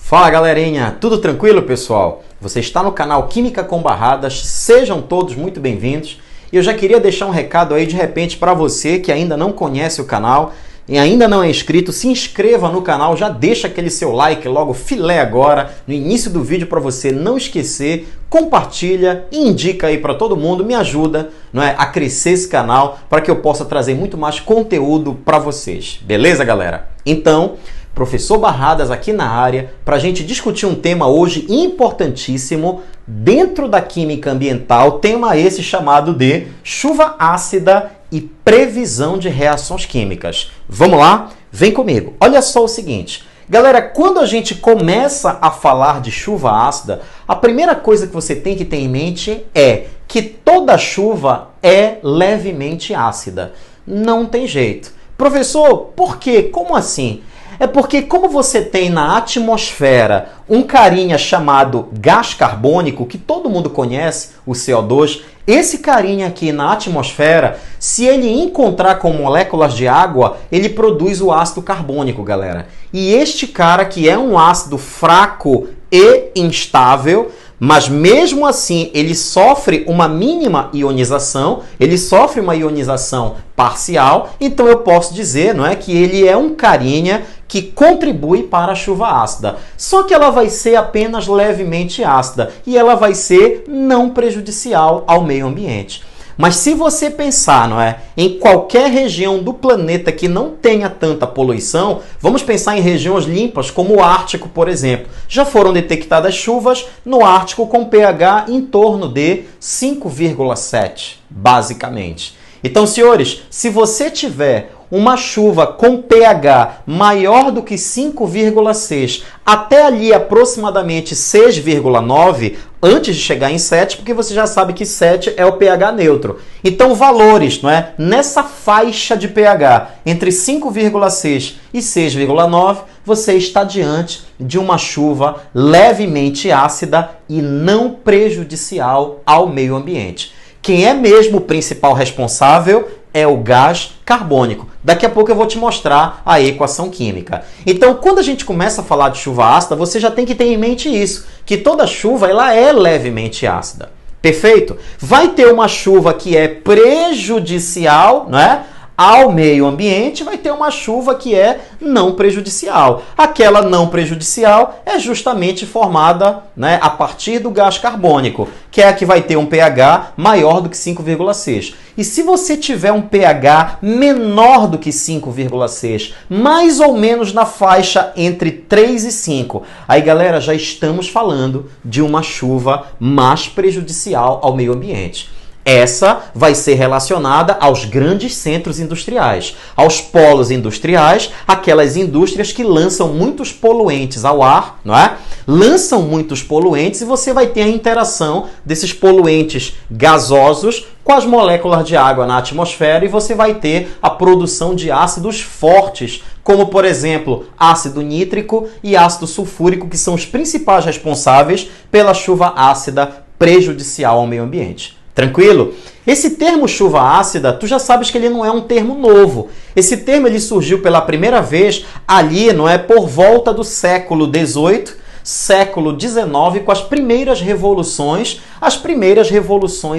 Fala galerinha, tudo tranquilo pessoal? Você está no canal Química com Barradas, sejam todos muito bem-vindos. E eu já queria deixar um recado aí de repente para você que ainda não conhece o canal e ainda não é inscrito, se inscreva no canal, já deixa aquele seu like logo filé agora, no início do vídeo para você não esquecer, compartilha e indica aí para todo mundo, me ajuda, não é, a crescer esse canal para que eu possa trazer muito mais conteúdo para vocês. Beleza, galera? Então, Professor Barradas aqui na área para a gente discutir um tema hoje importantíssimo dentro da química ambiental, tema esse chamado de chuva ácida e previsão de reações químicas. Vamos lá? Vem comigo. Olha só o seguinte. Galera, quando a gente começa a falar de chuva ácida, a primeira coisa que você tem que ter em mente é que toda chuva é levemente ácida. Não tem jeito. Professor, por quê? Como assim? É porque como você tem na atmosfera um carinha chamado gás carbônico, que todo mundo conhece, o CO2, esse carinha aqui na atmosfera, se ele encontrar com moléculas de água, ele produz o ácido carbônico, galera. E este cara que é um ácido fraco e instável, mas mesmo assim ele sofre uma mínima ionização, ele sofre uma ionização parcial, então eu posso dizer, não é, que ele é um carinha que contribui para a chuva ácida. Só que ela vai ser apenas levemente ácida e ela vai ser não prejudicial ao meio ambiente. Mas se você pensar, não é, em qualquer região do planeta que não tenha tanta poluição, vamos pensar em regiões limpas como o Ártico, por exemplo. Já foram detectadas chuvas no Ártico com pH em torno de 5,7, basicamente. Então, senhores, se você tiver uma chuva com pH maior do que 5,6 até ali aproximadamente 6,9 antes de chegar em 7, porque você já sabe que 7 é o pH neutro. Então valores, não é? Nessa faixa de pH entre 5,6 e 6,9, você está diante de uma chuva levemente ácida e não prejudicial ao meio ambiente. Quem é mesmo o principal responsável é o gás carbônico. Daqui a pouco eu vou te mostrar a equação química. Então, quando a gente começa a falar de chuva ácida, você já tem que ter em mente isso, que toda chuva ela é levemente ácida. Perfeito? Vai ter uma chuva que é prejudicial, não é? Ao meio ambiente, vai ter uma chuva que é não prejudicial. Aquela não prejudicial é justamente formada, né, a partir do gás carbônico, que é a que vai ter um pH maior do que 5,6. E se você tiver um pH menor do que 5,6, mais ou menos na faixa entre 3 e 5, aí, galera, já estamos falando de uma chuva mais prejudicial ao meio ambiente. Essa vai ser relacionada aos grandes centros industriais, aos polos industriais, aquelas indústrias que lançam muitos poluentes ao ar, não é? Lançam muitos poluentes e você vai ter a interação desses poluentes gasosos com as moléculas de água na atmosfera e você vai ter a produção de ácidos fortes, como, por exemplo, ácido nítrico e ácido sulfúrico, que são os principais responsáveis pela chuva ácida prejudicial ao meio ambiente. Tranquilo? Esse termo chuva ácida, tu já sabes que ele não é um termo novo. Esse termo ele surgiu pela primeira vez ali, não é, por volta do século XVIII, século XIX, com as primeiras revoluções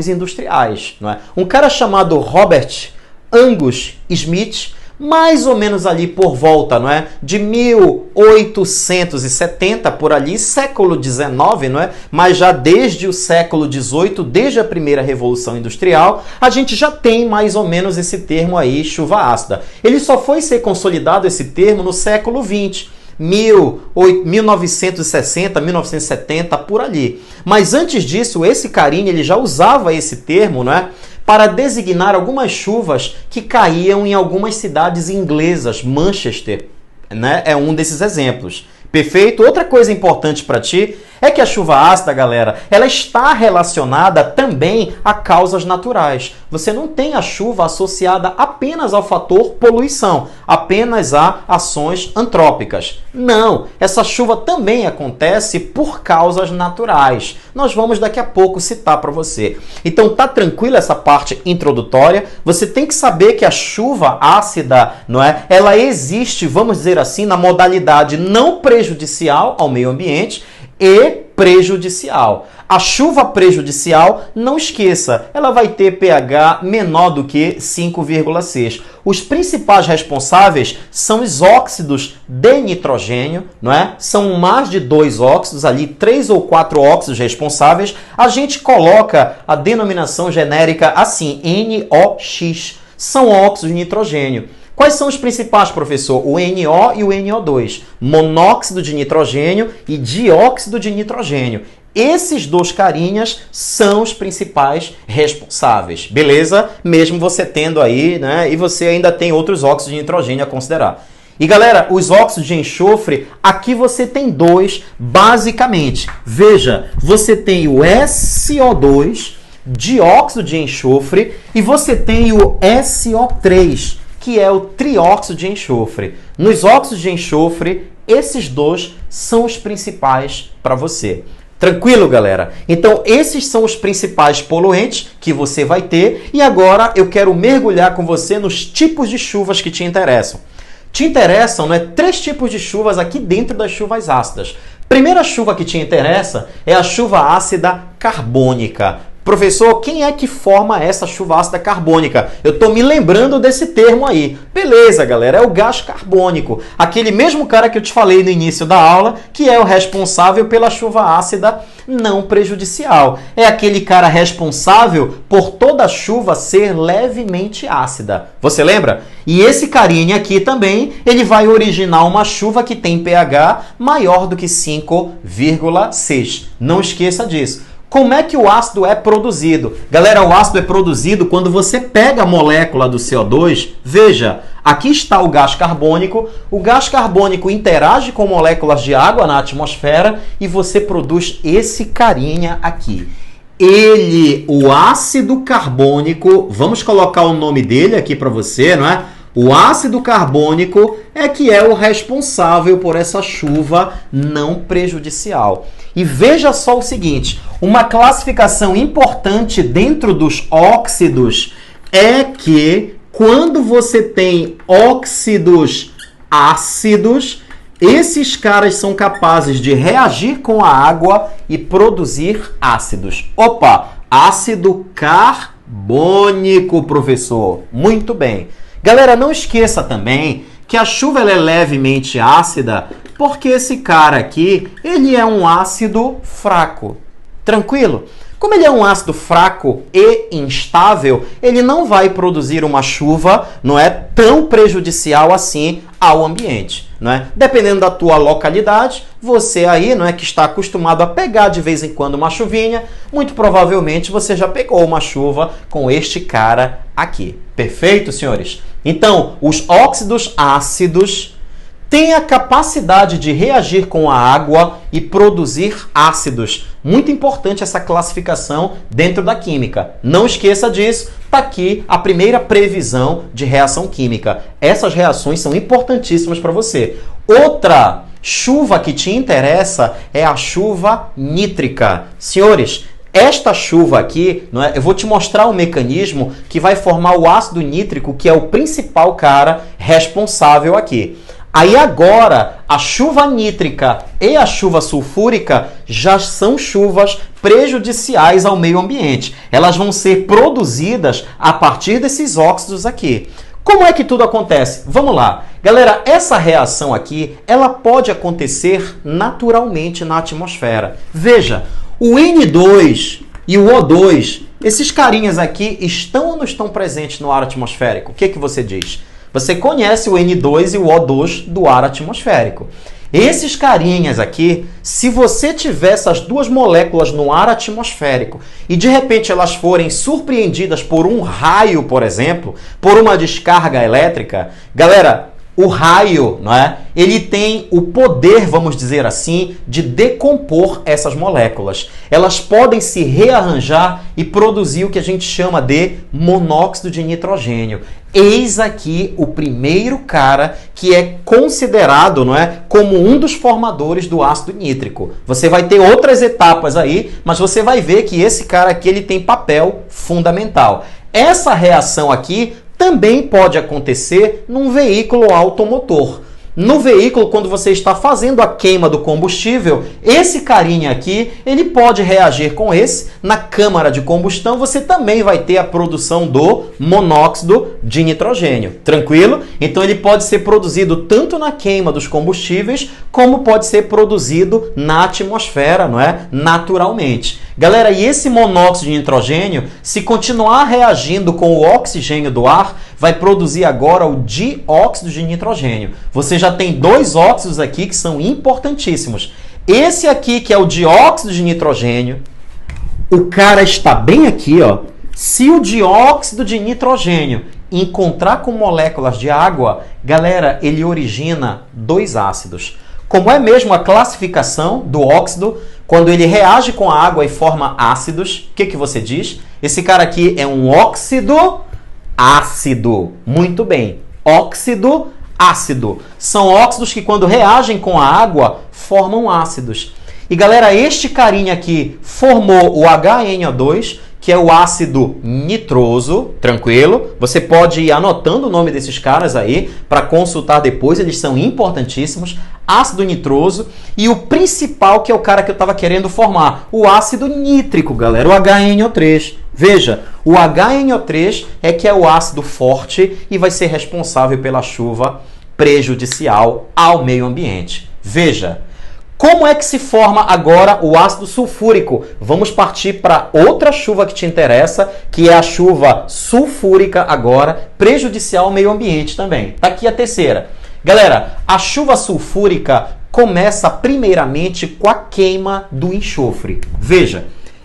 industriais, não é? Um cara chamado Robert Angus Smith, mais ou menos ali por volta, não é, de 1870, por ali, século XIX, não é? Mas já desde o século XVIII, desde a primeira Revolução Industrial, a gente já tem mais ou menos esse termo aí, chuva ácida. Ele só foi ser consolidado, esse termo, no século XX. 1960, 1970, por ali. Mas antes disso, esse carinha ele já usava esse termo, não é, para designar algumas chuvas que caíam em algumas cidades inglesas. Manchester, né, é um desses exemplos. Perfeito? Outra coisa importante para ti É que a chuva ácida, galera, ela está relacionada também a causas naturais. Você não tem a chuva associada apenas ao fator poluição, apenas a ações antrópicas. Não, essa chuva também acontece por causas naturais. Nós vamos daqui a pouco citar para você. Então tá tranquila essa parte introdutória. Você tem que saber que a chuva ácida, não é? Ela existe, vamos dizer assim, na modalidade não prejudicial ao meio ambiente e prejudicial. A chuva prejudicial, não esqueça, ela vai ter pH menor do que 5,6. Os principais responsáveis são os óxidos de nitrogênio, não é? São mais de 2 óxidos ali, 3 ou 4 óxidos responsáveis. A gente coloca a denominação genérica assim, NOx. São óxidos de nitrogênio. Quais são os principais, professor? O NO e o NO2. Monóxido de nitrogênio e dióxido de nitrogênio. Esses dois carinhas são os principais responsáveis, beleza? Mesmo você tendo aí, né? E você ainda tem outros óxidos de nitrogênio a considerar. E galera, os óxidos de enxofre, aqui você tem dois, basicamente. Veja, você tem o SO2, dióxido de enxofre, e você tem o SO3, que é o trióxido de enxofre. Nos óxidos de enxofre, esses dois são os principais para você. Tranquilo, galera? Então, esses são os principais poluentes que você vai ter. E agora eu quero mergulhar com você nos tipos de chuvas que te interessam. Te interessam, né, 3 tipos de chuvas aqui dentro das chuvas ácidas. Primeira chuva que te interessa é a chuva ácida carbônica. Professor, quem é que forma essa chuva ácida carbônica? Eu estou me lembrando desse termo aí. Beleza, galera, é o gás carbônico. Aquele mesmo cara que eu te falei no início da aula, que é o responsável pela chuva ácida não prejudicial. É aquele cara responsável por toda a chuva ser levemente ácida. Você lembra? E esse carinha aqui também, ele vai originar uma chuva que tem pH maior do que 5,6. Não esqueça disso. Como é que o ácido é produzido? Galera, o ácido é produzido quando você pega a molécula do CO2. Veja, aqui está o gás carbônico. O gás carbônico interage com moléculas de água na atmosfera e você produz esse carinha aqui. Ele, o ácido carbônico, vamos colocar o nome dele aqui para você, não é? O ácido carbônico é que é o responsável por essa chuva não prejudicial. E veja só o seguinte, uma classificação importante dentro dos óxidos é que quando você tem óxidos ácidos, esses caras são capazes de reagir com a água e produzir ácidos. Opa, ácido carbônico, professor. Muito bem. Galera, não esqueça também que a chuva ela é levemente ácida porque esse cara aqui, ele é um ácido fraco. Tranquilo? Como ele é um ácido fraco e instável, ele não vai produzir uma chuva, não é, tão prejudicial assim ao ambiente, não é? Dependendo da tua localidade, você aí, não é, que está acostumado a pegar de vez em quando uma chuvinha, muito provavelmente você já pegou uma chuva com este cara aqui. Perfeito, senhores? Então, os óxidos ácidos têm a capacidade de reagir com a água e produzir ácidos. Muito importante essa classificação dentro da química. Não esqueça disso. Está aqui a primeira previsão de reação química. Essas reações são importantíssimas para você. Outra chuva que te interessa é a chuva nítrica. Senhores, esta chuva aqui, não é? Eu vou te mostrar o mecanismo que vai formar o ácido nítrico, que é o principal cara responsável aqui. Aí agora, a chuva nítrica e a chuva sulfúrica já são chuvas prejudiciais ao meio ambiente. Elas vão ser produzidas a partir desses óxidos aqui. Como é que tudo acontece? Vamos lá. Galera, essa reação aqui, ela pode acontecer naturalmente na atmosfera. Veja, o N2 e o O2, esses carinhas aqui estão ou não estão presentes no ar atmosférico? O que que você diz? Você conhece o N2 e o O2 do ar atmosférico. Esses carinhas aqui, se você tiver essas duas moléculas no ar atmosférico e de repente elas forem surpreendidas por um raio, por exemplo, por uma descarga elétrica, galera, o raio, não é? Ele tem o poder, vamos dizer assim, de decompor essas moléculas. Elas podem se rearranjar e produzir o que a gente chama de monóxido de nitrogênio. Eis aqui o primeiro cara que é considerado, não é, como um dos formadores do ácido nítrico. Você vai ter outras etapas aí, mas você vai ver que esse cara aqui ele tem papel fundamental. Essa reação aqui também pode acontecer num veículo automotor. No veículo, quando você está fazendo a queima do combustível, esse carinha aqui, ele pode reagir com esse. Na câmara de combustão, você também vai ter a produção do monóxido de nitrogênio. Tranquilo? Então, ele pode ser produzido tanto na queima dos combustíveis, como pode ser produzido na atmosfera, não é? Naturalmente. Galera, e esse monóxido de nitrogênio, se continuar reagindo com o oxigênio do ar, vai produzir agora o dióxido de nitrogênio. Você já tem dois óxidos aqui que são importantíssimos. Esse aqui, que é o dióxido de nitrogênio, o cara está bem aqui, ó. Se o dióxido de nitrogênio encontrar com moléculas de água, galera, ele origina dois ácidos. Como é mesmo a classificação do óxido, quando ele reage com a água e forma ácidos, o que você diz? Esse cara aqui é um óxido ácido. Muito bem. Óxido ácido. São óxidos que quando reagem com a água, formam ácidos. E galera, este carinha aqui formou o HNO2, que é o ácido nitroso, tranquilo? Você pode ir anotando o nome desses caras aí para consultar depois, eles são importantíssimos. Ácido nitroso e o principal, que é o cara que eu estava querendo formar, o ácido nítrico, galera, o HNO3. Veja, o HNO3 é que é o ácido forte e vai ser responsável pela chuva prejudicial ao meio ambiente. Veja, como é que se forma agora o ácido sulfúrico? Vamos partir para outra chuva que te interessa, que é a chuva sulfúrica agora, prejudicial ao meio ambiente também. Tá aqui a terceira. Galera, a chuva sulfúrica começa primeiramente com a queima do enxofre. Veja,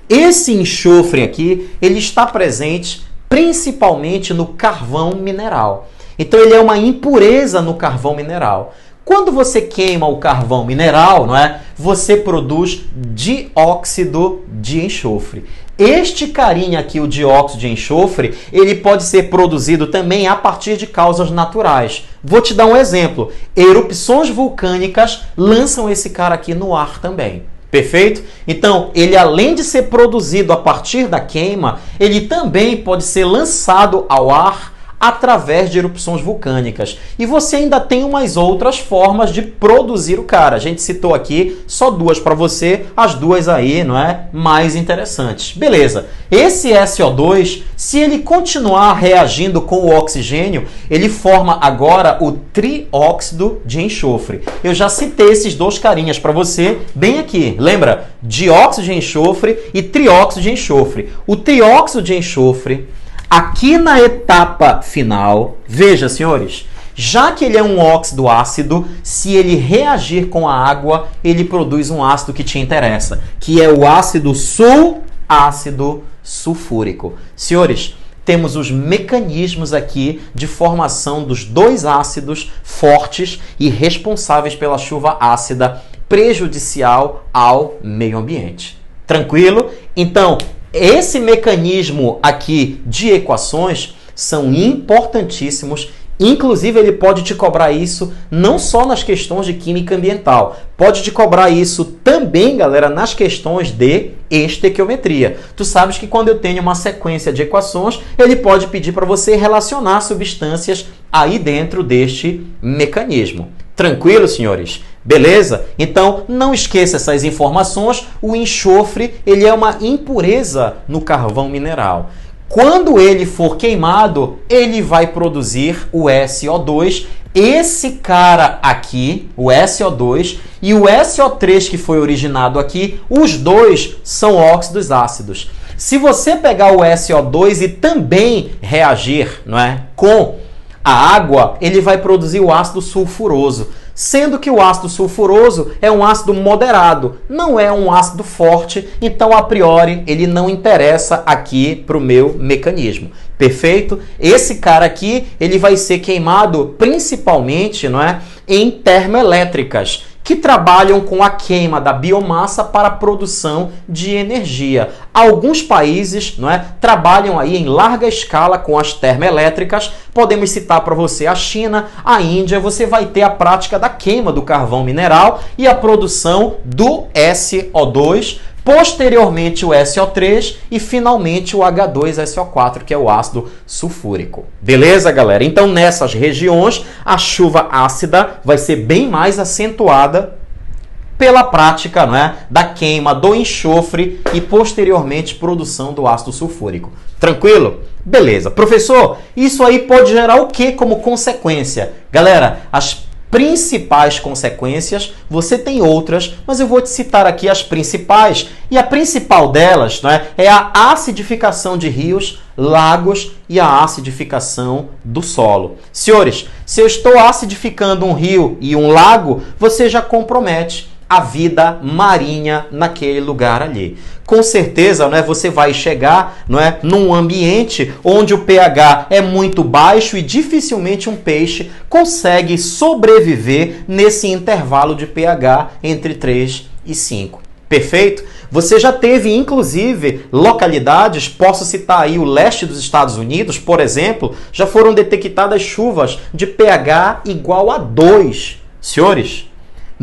esse enxofre aqui, ele está presente principalmente no carvão mineral. Então ele é uma impureza no carvão mineral. Quando você queima o carvão mineral, não é? Você produz dióxido de enxofre. Este carinha aqui, o dióxido de enxofre, ele pode ser produzido também a partir de causas naturais. Vou te dar um exemplo. Erupções vulcânicas lançam esse cara aqui no ar também. Perfeito? Então, ele além de ser produzido a partir da queima, ele também pode ser lançado ao ar através de erupções vulcânicas. E você ainda tem umas outras formas de produzir o cara. A gente citou aqui só duas para você, as duas aí, não é? Mais interessantes. Beleza. Esse SO2, se ele continuar reagindo com o oxigênio, ele forma agora o trióxido de enxofre. Eu já citei esses dois carinhas para você bem aqui. Lembra? Dióxido de enxofre e trióxido de enxofre. O trióxido de enxofre, aqui na etapa final, veja, senhores, já que ele é um óxido ácido, se ele reagir com a água, ele produz um ácido que te interessa, que é o ácido sulfúrico. Senhores, temos os mecanismos aqui de formação dos dois ácidos fortes e responsáveis pela chuva ácida prejudicial ao meio ambiente. Tranquilo? Então, esse mecanismo aqui de equações são importantíssimos. Inclusive, ele pode te cobrar isso não só nas questões de química ambiental, pode te cobrar isso também, galera, nas questões de estequiometria. Tu sabes que quando eu tenho uma sequência de equações, ele pode pedir para você relacionar substâncias aí dentro deste mecanismo. Tranquilo, senhores? Beleza? Então, não esqueça essas informações. O enxofre, ele é uma impureza no carvão mineral. Quando ele for queimado, ele vai produzir o SO2. Esse cara aqui, o SO2, e o SO3 que foi originado aqui, os dois são óxidos ácidos. Se você pegar o SO2 e também reagir, não é, com a água, ele vai produzir o ácido sulfuroso. sendo que o ácido sulfuroso é um ácido moderado, não é um ácido forte, então a priori ele não interessa aqui para o meu mecanismo. Perfeito? Esse cara aqui ele vai ser queimado principalmente, não é, em termoelétricas, que trabalham com a queima da biomassa para a produção de energia. Alguns países, não é, trabalham aí em larga escala com as termoelétricas. Podemos citar para você a China, a Índia. Você vai ter a prática da queima do carvão mineral e a produção do SO2, posteriormente o SO3 e finalmente o H2SO4, que é o ácido sulfúrico. Beleza, galera? Então, nessas regiões, a chuva ácida vai ser bem mais acentuada pela prática, não é, da queima do enxofre e posteriormente produção do ácido sulfúrico. Tranquilo? Beleza. Professor, isso aí pode gerar o que como consequência? Galera, as principais consequências, você tem outras, mas eu vou te citar aqui as principais. E a principal delas, não é, é a acidificação de rios, lagos e a acidificação do solo. Senhores, se eu estou acidificando um rio e um lago, você já compromete a vida marinha naquele lugar ali. Com certeza, não é, você vai chegar, não é, num ambiente onde o pH é muito baixo e dificilmente um peixe consegue sobreviver nesse intervalo de pH entre 3 e 5. Perfeito? Você já teve, inclusive, localidades, posso citar aí o leste dos Estados Unidos, por exemplo, já foram detectadas chuvas de pH igual a 2. Senhores,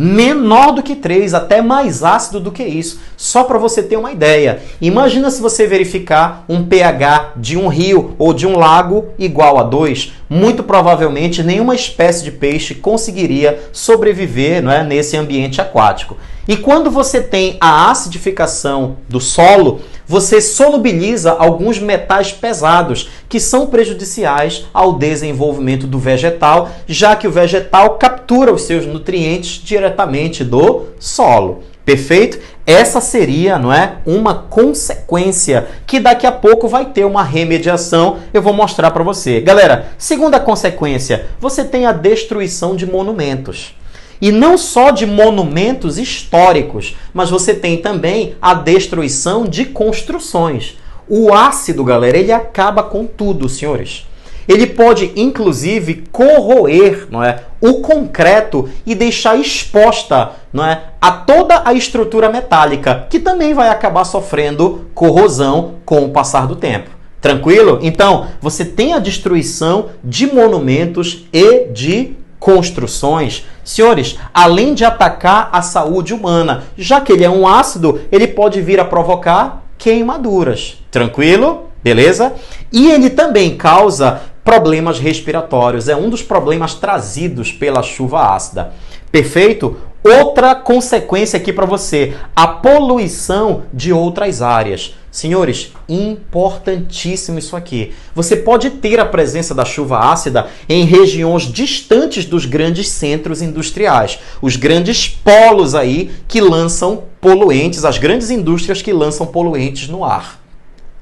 menor do que 3, até mais ácido do que isso. Só para você ter uma ideia. Imagina se você verificar um pH de um rio ou de um lago igual a 2. Muito provavelmente nenhuma espécie de peixe conseguiria sobreviver, não é, nesse ambiente aquático. E quando você tem a acidificação do solo, você solubiliza alguns metais pesados que são prejudiciais ao desenvolvimento do vegetal, já que o vegetal captura os seus nutrientes diretamente do solo. Perfeito? Essa seria, não é, uma consequência que daqui a pouco vai ter uma remediação. Eu vou mostrar para você. Galera, segunda consequência, você tem a destruição de monumentos. E não só de monumentos históricos, mas você tem também a destruição de construções. O ácido, galera, ele acaba com tudo, senhores. Ele pode, inclusive, corroer, não é, o concreto e deixar exposta, não é, a toda a estrutura metálica, que também vai acabar sofrendo corrosão com o passar do tempo. Tranquilo? Então, você tem a destruição de monumentos e de construções. Senhores, além de atacar a saúde humana, já que ele é um ácido, ele pode vir a provocar queimaduras. Tranquilo? Beleza? E ele também causa problemas respiratórios. É um dos problemas trazidos pela chuva ácida. Perfeito? Outra consequência aqui para você, a poluição de outras áreas. Senhores, importantíssimo isso aqui. Você pode ter a presença da chuva ácida em regiões distantes dos grandes centros industriais, os grandes polos aí que lançam poluentes, as grandes indústrias que lançam poluentes no ar.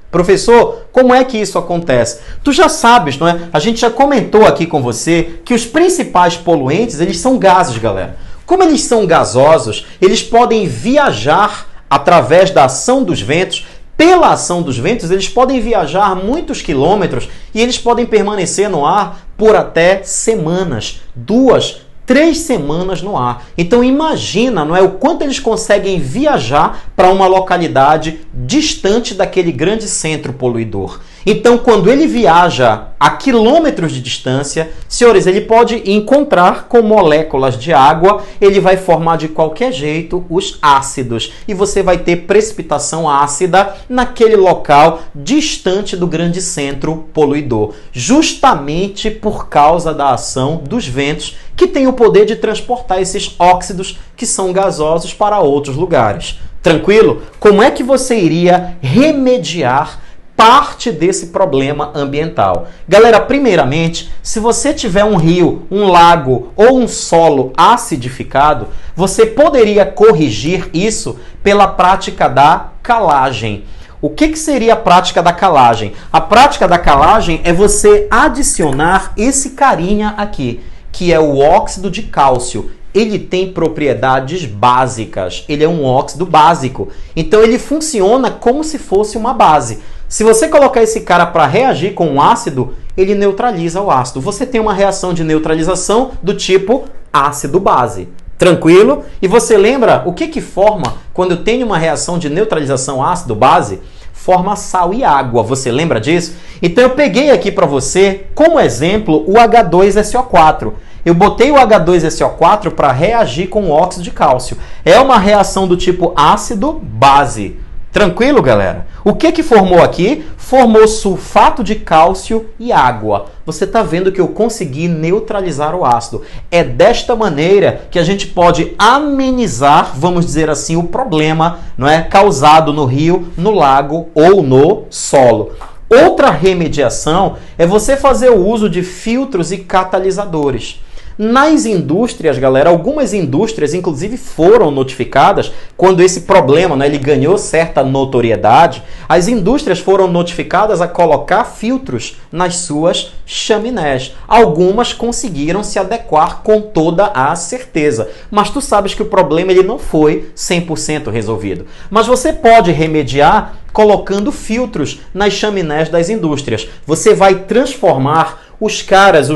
Professor, como é que isso acontece? Tu já sabes, não é? A gente já comentou aqui com você que os principais poluentes, eles são gases, galera. Como eles são gasosos, eles podem viajar através da ação dos ventos. Pela ação dos ventos, eles podem viajar muitos quilômetros e eles podem permanecer no ar por até semanas, 2, 3 semanas no ar. Então imagina, não é, o quanto eles conseguem viajar para uma localidade distante daquele grande centro poluidor. Então, quando ele viaja a quilômetros de distância, senhores, ele pode encontrar com moléculas de água, ele vai formar de qualquer jeito os ácidos e você vai ter precipitação ácida naquele local distante do grande centro poluidor, justamente por causa da ação dos ventos que tem o poder de transportar esses óxidos que são gasosos para outros lugares. Tranquilo? Como é que você iria remediar parte desse problema ambiental? Galera, primeiramente, se você tiver um rio, um lago ou um solo acidificado, você poderia corrigir isso pela prática da calagem. O que seria a prática da calagem? A prática da calagem é você adicionar esse carinha aqui, que é o óxido de cálcio. ele tem propriedades básicas. Ele é um óxido básico. Então ele funciona como se fosse uma base. Se você colocar esse cara para reagir com um ácido, ele neutraliza o ácido. Você tem uma reação de neutralização do tipo ácido-base. Tranquilo? E você lembra o que forma quando eu tenho uma reação de neutralização ácido-base? Forma sal e água. Você lembra disso? Então eu peguei aqui para você, como exemplo, o H2SO4. Eu botei o H2SO4 para reagir com o óxido de cálcio. É uma reação do tipo ácido-base. Tranquilo, galera? O que formou aqui? Formou sulfato de cálcio e água. Você está vendo que eu consegui neutralizar o ácido. É desta maneira que a gente pode amenizar, vamos dizer assim, o problema, não é, causado no rio, no lago ou no solo. Outra remediação é você fazer o uso de filtros e catalisadores. Nas indústrias, galera, algumas indústrias, inclusive, foram notificadas quando esse problema, né, ele ganhou certa notoriedade. As indústrias foram notificadas a colocar filtros nas suas chaminés. Algumas conseguiram se adequar com toda a certeza. Mas tu sabes que o problema ele não foi 100% resolvido. Mas você pode remediar colocando filtros nas chaminés das indústrias. Você vai transformar os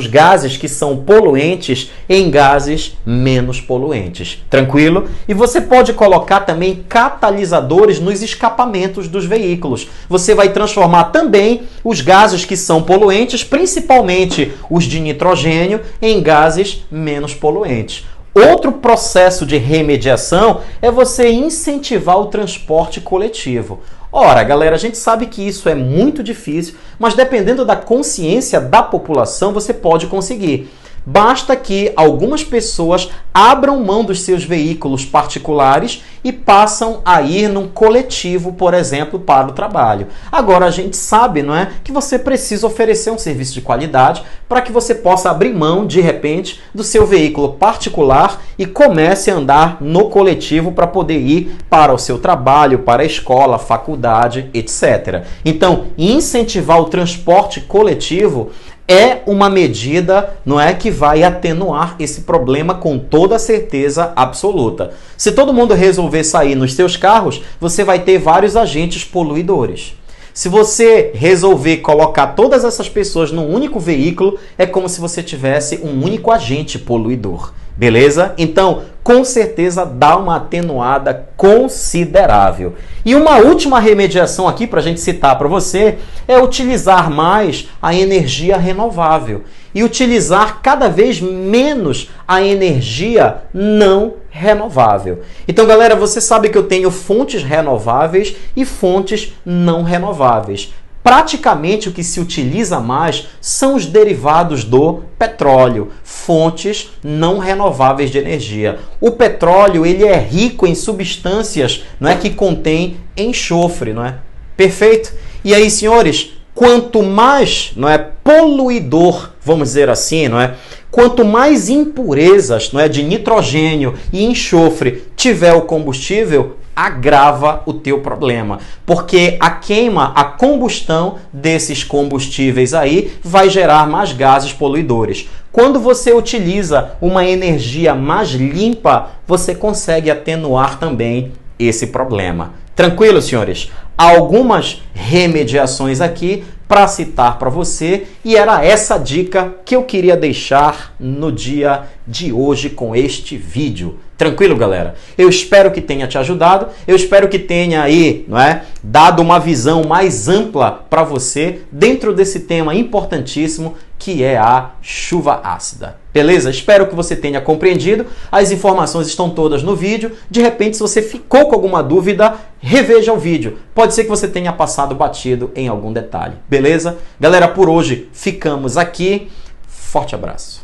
gases que são poluentes em gases menos poluentes. Tranquilo? E você pode colocar também catalisadores nos escapamentos dos veículos. Você vai transformar também os gases que são poluentes, principalmente os de nitrogênio, em gases menos poluentes. Outro processo de remediação é você incentivar o transporte coletivo. Ora, galera, a gente sabe que isso é muito difícil, mas dependendo da consciência da população, você pode conseguir. Basta que algumas pessoas abram mão dos seus veículos particulares e passam a ir num coletivo, por exemplo, para o trabalho. Agora, a gente sabe, não é, que você precisa oferecer um serviço de qualidade para que você possa abrir mão, de repente, do seu veículo particular e comece a andar no coletivo para poder ir para o seu trabalho, para a escola, faculdade, etc. Então, incentivar o transporte coletivo é uma medida, não é, que vai atenuar esse problema com toda certeza absoluta. Se todo mundo resolver sair nos seus carros, você vai ter vários agentes poluidores. Se você resolver colocar todas essas pessoas num único veículo, é como se você tivesse um único agente poluidor. Beleza? Então, com certeza dá uma atenuada considerável. E uma última remediação aqui para a gente citar para você é utilizar mais a energia renovável e utilizar cada vez menos a energia não renovável. Então, galera, você sabe que eu tenho fontes renováveis e fontes não renováveis. Praticamente o que se utiliza mais são os derivados do petróleo, fontes não renováveis de energia. O petróleo ele é rico em substâncias, não é, que contém enxofre, não é? Perfeito? E aí, senhores, quanto mais, não é, poluidor, vamos dizer assim, não é? Quanto mais impurezas, não é, de nitrogênio e enxofre tiver o combustível, agrava o teu problema, porque a queima, a combustão desses combustíveis aí vai gerar mais gases poluidores. Quando você utiliza uma energia mais limpa, você consegue atenuar também esse problema. Tranquilo, senhores? Algumas remediações aqui para citar para você e era essa dica que eu queria deixar no dia de hoje com este vídeo. Tranquilo, galera? Eu espero que tenha te ajudado, eu espero que tenha aí, não é, dado uma visão mais ampla para você dentro desse tema importantíssimo que é a chuva ácida. Beleza? Espero que você tenha compreendido. As informações estão todas no vídeo. De repente, se você ficou com alguma dúvida, reveja o vídeo. Pode ser que você tenha passado batido em algum detalhe. Beleza? Galera, por hoje ficamos aqui. Forte abraço.